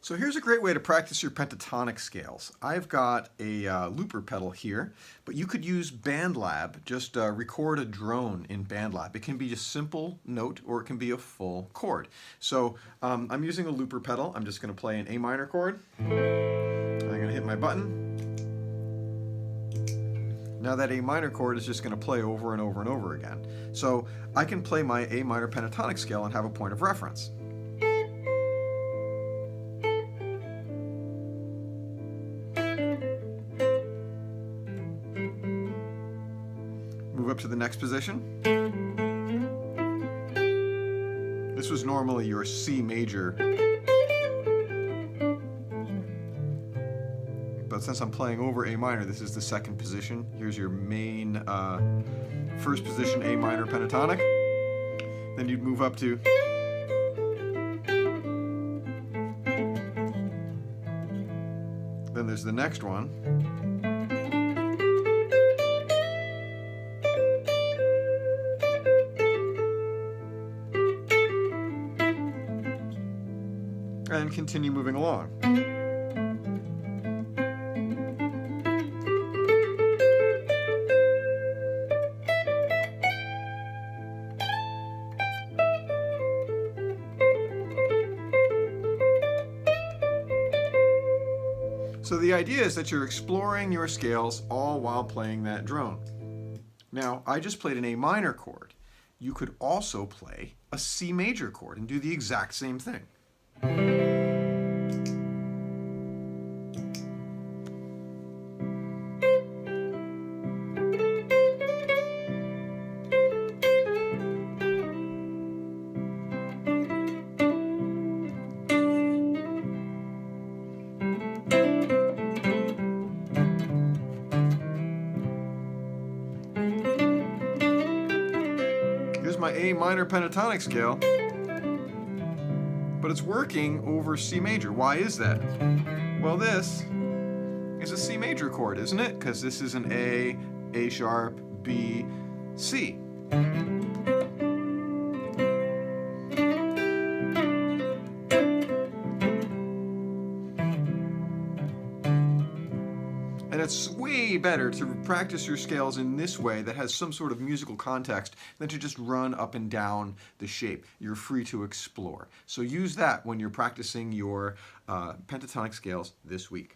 So here's a great way to practice your pentatonic scales. I've got a looper pedal here, but you could use BandLab. Just record a drone in BandLab. It can be a simple note or it can be a full chord. So I'm using a looper pedal. I'm just going to play an A minor chord. I'm going to hit my button. Now that A minor chord is just going to play over and over and over again. So I can play my A minor pentatonic scale and have a point of reference. Move up to the next position. This was normally your C major, but since I'm playing over A minor, this is the second position. Here's your main first position A minor pentatonic. Then you'd move up to then there's the next one. And continue moving along. So the idea is that you're exploring your scales all while playing that drone. Now, I just played an A minor chord. You could also play a C major chord and do the exact same thing. Here's my A minor pentatonic scale, but it's working over C major. Why is that? Well, this is a C major chord, isn't it? Because this is an A sharp, B, C. And it's way better to practice your scales in this way that has some sort of musical context than to just run up and down the shape. You're free to explore. So use that when you're practicing your pentatonic scales this week.